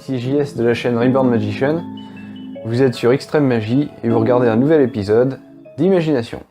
ici JS de la chaîne Reborn Magician. Vous êtes sur Extrême Magie et vous regardez un nouvel épisode d'Imagination.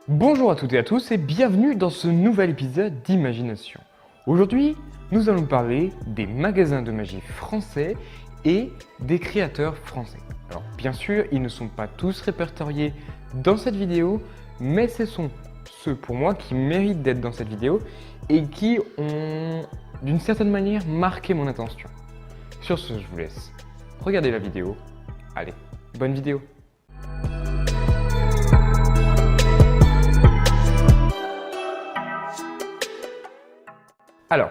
Bonjour à toutes et à tous et bienvenue dans ce nouvel épisode d'Imagination. Aujourd'hui, nous allons parler des magasins de magie français et des créateurs français. Alors bien sûr, ils ne sont pas tous répertoriés dans cette vidéo, mais ce sont ceux pour moi qui méritent d'être dans cette vidéo et qui ont d'une certaine manière marqué mon attention. Sur ce, je vous laisse regarder la vidéo. Allez, bonne vidéo! Alors,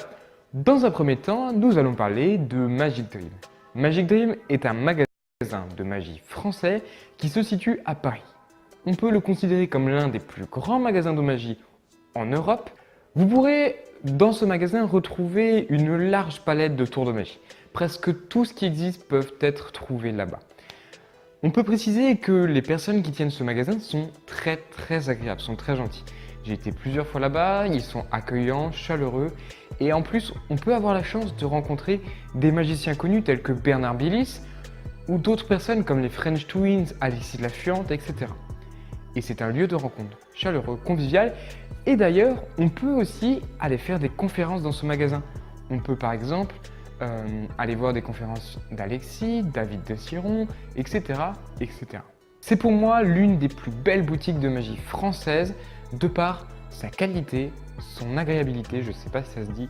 dans un premier temps, nous allons parler de Magic Dream. Magic Dream est un magasin de magie français qui se situe à Paris. On peut le considérer comme l'un des plus grands magasins de magie en Europe. Vous pourrez dans ce magasin retrouver une large palette de tours de magie. Presque tout ce qui existe peuvent être trouvés là-bas. On peut préciser que les personnes qui tiennent ce magasin sont très agréables, sont très gentilles. J'ai été plusieurs fois là-bas, ils sont accueillants, chaleureux et en plus on peut avoir la chance de rencontrer des magiciens connus tels que Bernard Billis ou d'autres personnes comme les French Twins, Alexis de la Fuente, etc. Et c'est un lieu de rencontre chaleureux, convivial et d'ailleurs on peut aussi aller faire des conférences dans ce magasin. On peut par exemple aller voir des conférences d'Alexis, David de Siron, etc. C'est pour moi l'une des plus belles boutiques de magie française de par sa qualité, son agréabilité, je ne sais pas si ça se dit,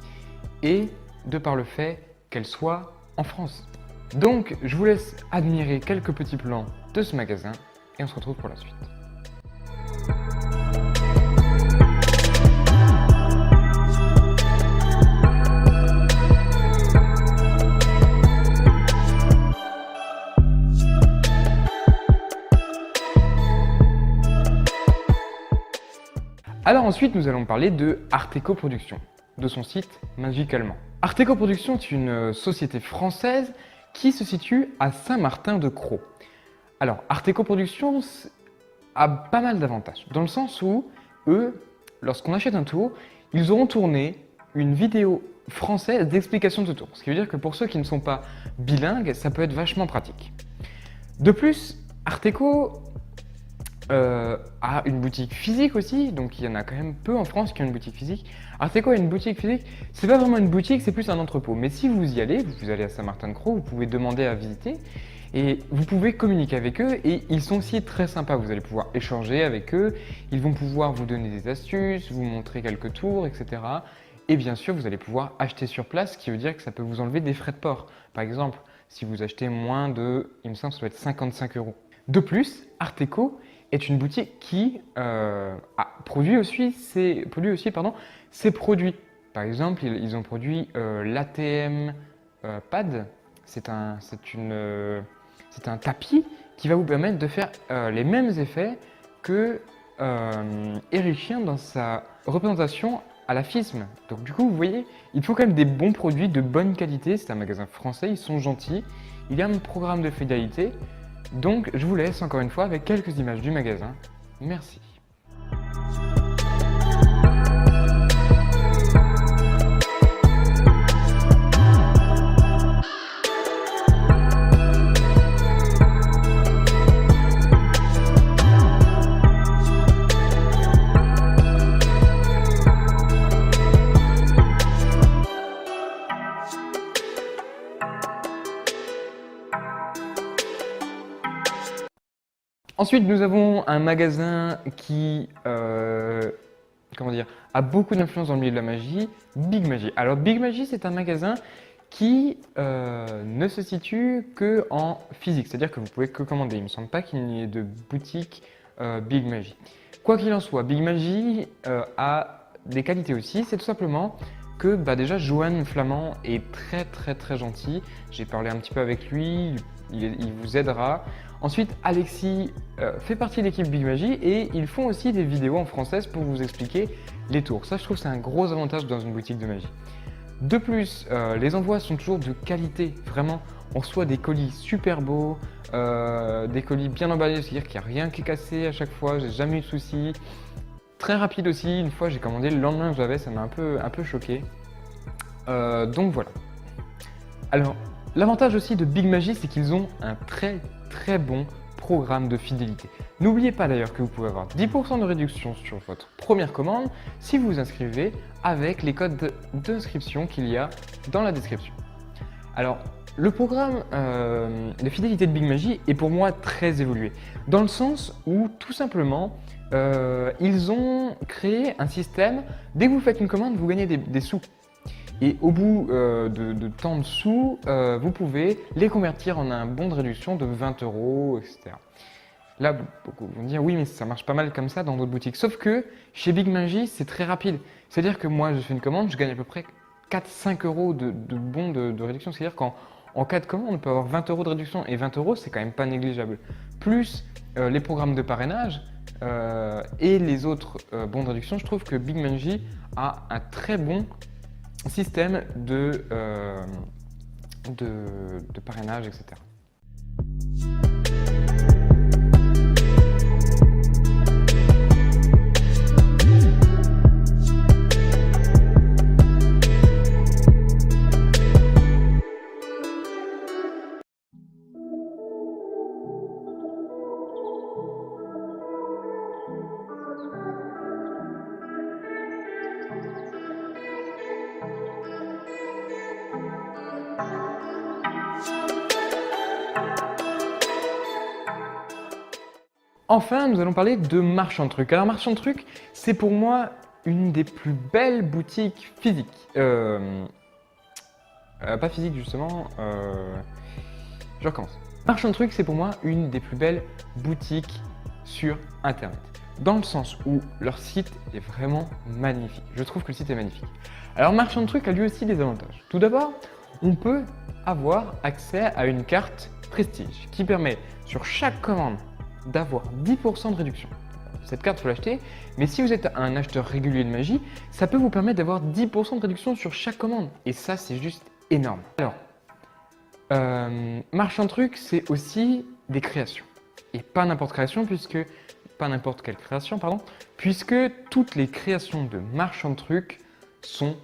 et de par le fait qu'elle soit en France. Donc, je vous laisse admirer quelques petits plans de ce magasin et on se retrouve pour la suite. Alors ensuite, nous allons parler de Arteco Productions, de son site Magicalement. Arteco Productions est une société française qui se situe à Saint-Martin-de-Crau. Alors, Arteco Productions a pas mal d'avantages, dans le sens où, eux, lorsqu'on achète un tour, ils auront tourné une vidéo française d'explication de tour. Ce qui veut dire que pour ceux qui ne sont pas bilingues, ça peut être vachement pratique. De plus, Arteco a une boutique physique aussi, donc il y en a quand même peu en France qui ont une boutique physique. Arteco a une boutique physique, c'est pas vraiment une boutique, c'est plus un entrepôt. Mais si vous y allez, vous allez à Saint-Martin-de-Crau, vous pouvez demander à visiter et vous pouvez communiquer avec eux et ils sont aussi très sympas. Vous allez pouvoir échanger avec eux, ils vont pouvoir vous donner des astuces, vous montrer quelques tours, etc. Et bien sûr, vous allez pouvoir acheter sur place, ce qui veut dire que ça peut vous enlever des frais de port. Par exemple, si vous achetez moins de, il me semble, ça doit être 55 €. De plus, Arteco est une boutique qui produit aussi ses produits. Par exemple, ils ont produit l'ATM Pad. C'est un tapis qui va vous permettre de faire les mêmes effets que Eric Chien dans sa représentation à la FISM. Donc du coup, vous voyez, il faut quand même des bons produits de bonne qualité. C'est un magasin français, ils sont gentils. Il y a un programme de fidélité. Donc, je vous laisse encore une fois avec quelques images du magasin. Merci. Ensuite, nous avons un magasin qui a beaucoup d'influence dans le milieu de la magie, Big Magie. Alors, Big Magie, c'est un magasin qui ne se situe qu'en physique, c'est-à-dire que vous pouvez que commander. Il ne me semble pas qu'il n'y ait de boutique Big Magie. Quoi qu'il en soit, Big Magie a des qualités aussi, c'est tout simplement que déjà Johan Flamand est très gentil. J'ai parlé un petit peu avec lui, il vous aidera. Ensuite, Alexis fait partie de l'équipe Big Magie et ils font aussi des vidéos en française pour vous expliquer les tours. Ça, je trouve que c'est un gros avantage dans une boutique de magie. De plus, les envois sont toujours de qualité. Vraiment, on reçoit des colis super beaux, des colis bien emballés, c'est-à-dire qu'il n'y a rien qui est cassé à chaque fois, j'ai jamais eu de soucis. Très rapide aussi, une fois j'ai commandé, le lendemain que j'avais, ça m'a un peu choqué. Donc voilà. Alors, l'avantage aussi de Big Magie, c'est qu'ils ont un très bon programme de fidélité. N'oubliez pas d'ailleurs que vous pouvez avoir 10% de réduction sur votre première commande si vous vous inscrivez avec les codes d'inscription qu'il y a dans la description. Alors, le programme de fidélité de Big Magie est pour moi très évolué, dans le sens où tout simplement, ils ont créé un système, dès que vous faites une commande, vous gagnez des sous. Et au bout de tant de sous, vous pouvez les convertir en un bon de réduction de 20 €, etc. Là, beaucoup vont dire oui, mais ça marche pas mal comme ça dans d'autres boutiques. Sauf que chez Big Magie, c'est très rapide. C'est-à-dire que moi, je fais une commande, je gagne à peu près 4-5 € de bons de réduction. C'est-à-dire qu'en cas de commande, on peut avoir 20 € de réduction. Et 20 €, c'est quand même pas négligeable. Plus les programmes de parrainage et les autres bons de réduction, je trouve que Big Magie a un très bon système de parrainage, etc. Enfin, nous allons parler de Marchand de Trucs. Alors, Marchand de Trucs, c'est pour moi une des plus belles boutiques physiques. Pas physique, justement. Je recommence. Marchand de Trucs, c'est pour moi une des plus belles boutiques sur Internet. Dans le sens où leur site est vraiment magnifique. Je trouve que le site est magnifique. Alors, Marchand de Trucs a lui aussi des avantages. Tout d'abord, on peut avoir accès à une carte Prestige qui permet sur chaque commande d'avoir 10% de réduction. Cette carte, il faut l'acheter, mais si vous êtes un acheteur régulier de magie, ça peut vous permettre d'avoir 10% de réduction sur chaque commande. Et ça, c'est juste énorme. Alors, Marchand de Trucs, c'est aussi des créations. Et pas n'importe quelle création, puisque toutes les créations de Marchand de Trucs sont,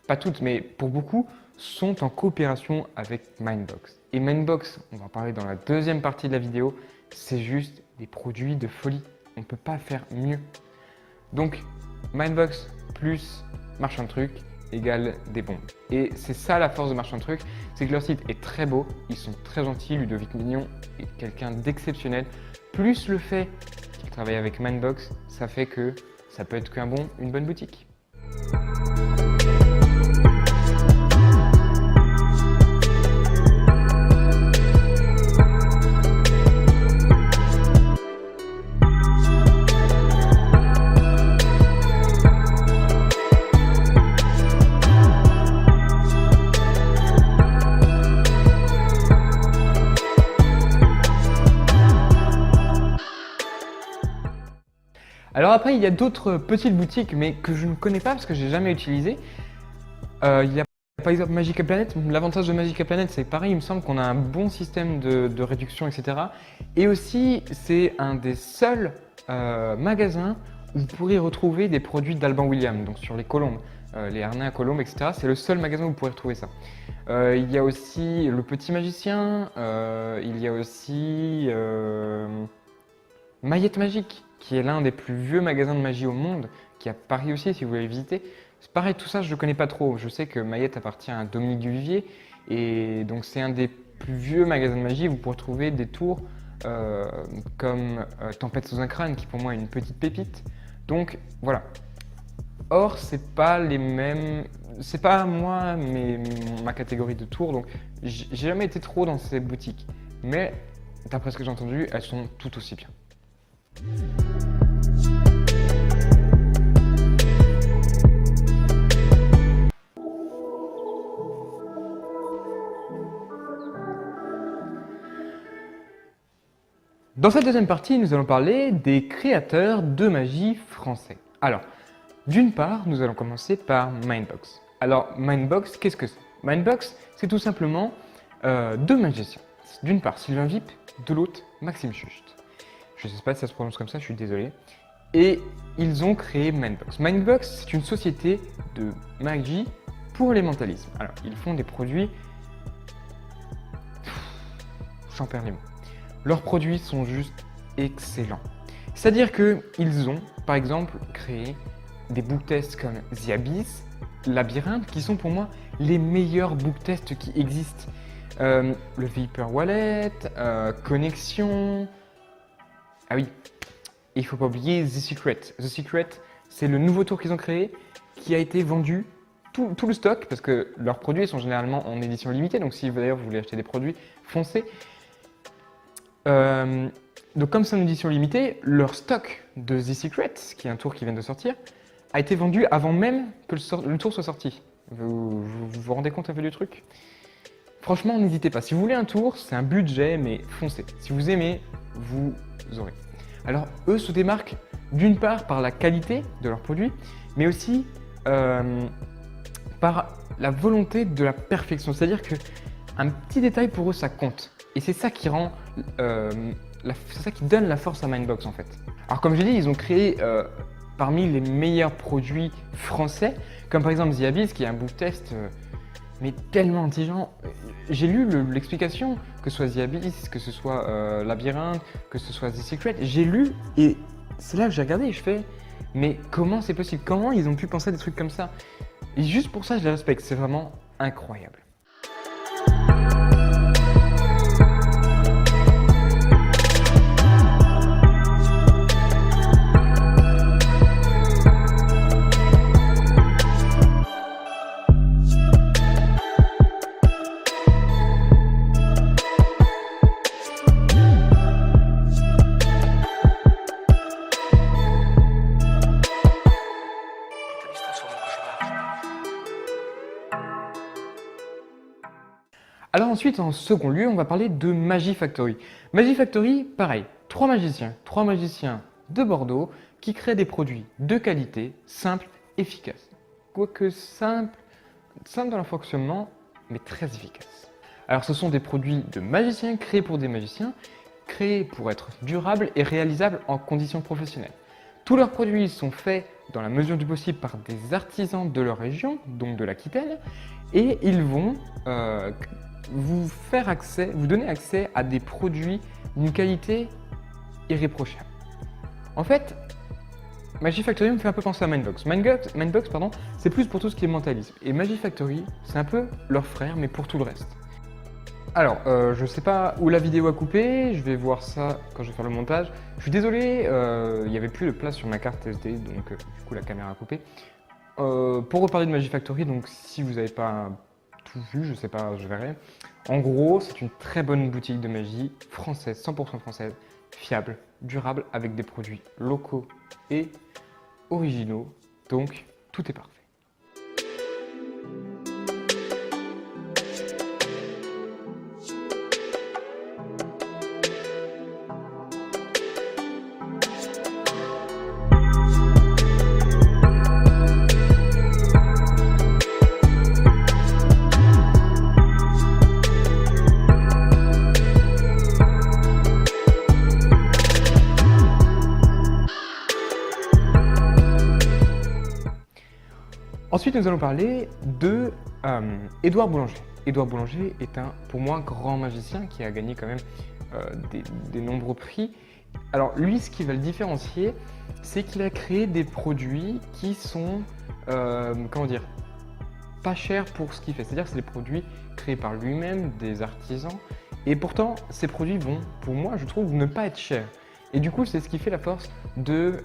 pas toutes, mais pour beaucoup, sont en coopération avec Mindbox. Et Mindbox, on va en parler dans la deuxième partie de la vidéo, c'est juste des produits de folie. On ne peut pas faire mieux. Donc, Mindbox plus Marchand de Trucs égale des bombes. Et c'est ça la force de Marchand de Trucs, c'est que leur site est très beau, ils sont très gentils, Ludovic Mignon est quelqu'un d'exceptionnel. Plus le fait qu'il travaille avec Mindbox, ça fait que ça peut être une bonne boutique. Alors après, il y a d'autres petites boutiques, mais que je ne connais pas parce que je n'ai jamais utilisé. Il y a par exemple Magica Planet. L'avantage de Magica Planet, c'est pareil, il me semble qu'on a un bon système de réduction, etc. Et aussi, c'est un des seuls magasins où vous pourrez retrouver des produits d'Alban Williams, donc sur les colombes, les harnais à colombes, etc. C'est le seul magasin où vous pourrez retrouver ça. Il y a aussi Le Petit Magicien, il y a aussi Maillette Magique, qui est l'un des plus vieux magasins de magie au monde, qui est à Paris aussi, si vous voulez visiter. C'est pareil, tout ça, je ne connais pas trop. Je sais que Maillette appartient à Dominique Duvivier, et donc c'est un des plus vieux magasins de magie. Vous pourrez trouver des tours comme Tempête sous un crâne, qui pour moi est une petite pépite. Donc voilà. Or, c'est pas les mêmes. C'est pas moi, ma catégorie de tours, donc j'ai jamais été trop dans ces boutiques. Mais d'après ce que j'ai entendu, elles sont tout aussi bien. Dans cette deuxième partie, nous allons parler des créateurs de magie français. Alors, d'une part, nous allons commencer par Mindbox. Alors, Mindbox, qu'est-ce que c'est? Mindbox, c'est tout simplement deux magiciens. D'une part, Sylvain Vip, de l'autre, Maxime Schucht. Je ne sais pas si ça se prononce comme ça, je suis désolé. Et ils ont créé Mindbox. Mindbox, c'est une société de magie pour les mentalismes. Alors, ils font des produits... J'en perds les mots. Leurs produits sont juste excellents. C'est-à-dire qu'ils ont, par exemple, créé des booktests comme The Abyss, Labyrinthe, qui sont pour moi les meilleurs booktests qui existent. Le Viper Wallet, Connexion... Ah oui, il ne faut pas oublier The Secret. The Secret, c'est le nouveau tour qu'ils ont créé, qui a été vendu tout le stock, parce que leurs produits sont généralement en édition limitée, donc si d'ailleurs vous voulez acheter des produits, foncez. Donc comme c'est en édition limitée, leur stock de The Secret, qui est un tour qui vient de sortir, a été vendu avant même que le tour soit sorti. Vous rendez compte un peu du truc? Franchement, n'hésitez pas. Si vous voulez un tour, c'est un budget, mais foncez. Si vous aimez, vous aurez. Alors, eux se démarquent d'une part par la qualité de leurs produits, mais aussi par la volonté de la perfection. C'est-à-dire qu'un petit détail pour eux, ça compte. Et c'est ça qui rend, c'est ça qui donne la force à Mindbox en fait. Alors comme j'ai dit, ils ont créé parmi les meilleurs produits français, comme par exemple The Abyss, qui est un book test mais tellement intelligent. J'ai lu l'explication, que ce soit The Abyss, que ce soit Labyrinthe, que ce soit The Secret. J'ai lu et c'est là que j'ai regardé et je fais, mais comment c'est possible? Comment ils ont pu penser à des trucs comme ça? Et juste pour ça, je les respecte. C'est vraiment incroyable. Alors ensuite, en second lieu, on va parler de Magie Factory. Magie Factory, pareil, trois magiciens de Bordeaux qui créent des produits de qualité, simples, efficaces. Quoique simples dans leur fonctionnement, mais très efficaces. Alors ce sont des produits de magiciens créés pour des magiciens, créés pour être durables et réalisables en conditions professionnelles. Tous leurs produits sont faits dans la mesure du possible par des artisans de leur région, donc de l'Aquitaine, et ils vont vous donner accès à des produits d'une qualité irréprochable. En fait, Magie Factory me fait un peu penser à Mindbox. Mindbox, c'est plus pour tout ce qui est mentalisme. Et Magie Factory, c'est un peu leur frère, mais pour tout le reste. Alors, je sais pas où la vidéo a coupé, je vais voir ça quand je vais faire le montage. Je suis désolé, il n'y avait plus de place sur ma carte SD, donc du coup la caméra a coupé. Pour reparler de Magie Factory, donc si vous n'avez pas tout vu, je sais pas, je verrai. En gros, c'est une très bonne boutique de magie française, 100% française, fiable, durable, avec des produits locaux et originaux, donc tout est parfait. Ensuite, nous allons parler de Édouard Boulanger. Édouard Boulanger est pour moi, grand magicien qui a gagné quand même des nombreux prix. Alors lui, ce qui va le différencier, c'est qu'il a créé des produits qui sont, comment dire, pas chers pour ce qu'il fait. C'est-à-dire que c'est des produits créés par lui-même, des artisans. Et pourtant, ces produits vont, pour moi, je trouve, ne pas être chers. Et du coup, c'est ce qui fait la force de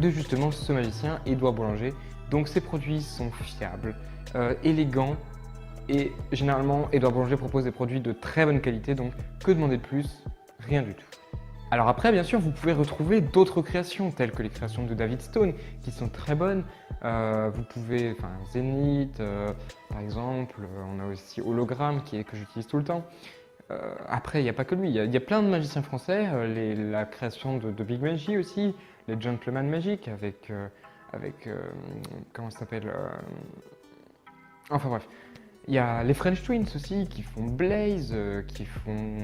justement ce magicien, Édouard Boulanger. Donc ces produits sont fiables, élégants et généralement Édouard Boulanger propose des produits de très bonne qualité, donc que demander de plus? Rien du tout. Alors après, bien sûr, vous pouvez retrouver d'autres créations telles que les créations de David Stone qui sont très bonnes. Vous pouvez, Zénith, par exemple, on a aussi Hologramme que j'utilise tout le temps. Après, il n'y a pas que lui, il y a plein de magiciens français, la création de Big Magie aussi, les Gentlemen Magiques comment ça s'appelle Enfin bref, il y a les French Twins aussi qui font Blaze, qui font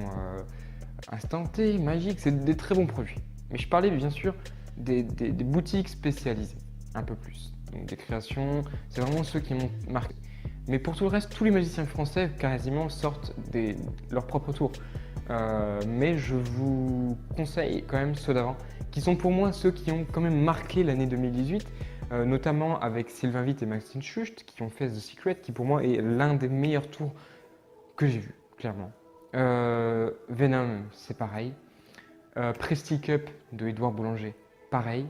Instant T, Magique, c'est des très bons produits. Mais je parlais bien sûr des boutiques spécialisées, un peu plus. Donc des créations, c'est vraiment ceux qui m'ont marqué. Mais pour tout le reste, tous les magiciens français quasiment sortent leur propre tour. Mais je vous conseille quand même ceux d'avant, qui sont pour moi ceux qui ont quand même marqué l'année 2018, notamment avec Sylvain Vitt et Maxime Schucht, qui ont fait The Secret, qui pour moi est l'un des meilleurs tours que j'ai vu, clairement. Venom, c'est pareil. Prestige Cup de Édouard Boulanger, pareil.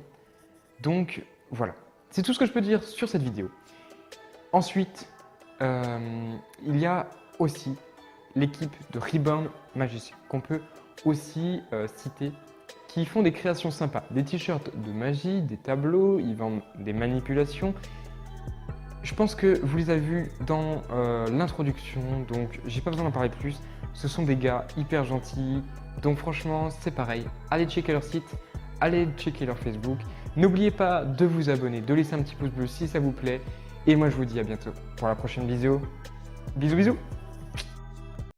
Donc voilà, c'est tout ce que je peux dire sur cette vidéo. Ensuite, il y a aussi l'équipe de Reborn Magician qu'on peut aussi citer, qui font des créations sympas, des t-shirts de magie, des tableaux, ils vendent des manipulations. Je pense que vous les avez vus dans l'introduction, donc j'ai pas besoin d'en parler plus. Ce sont des gars hyper gentils, donc franchement c'est pareil. Allez checker leur site, allez checker leur Facebook. N'oubliez pas de vous abonner, de laisser un petit pouce bleu si ça vous plaît. Et moi je vous dis à bientôt pour la prochaine vidéo. Bisous bisous.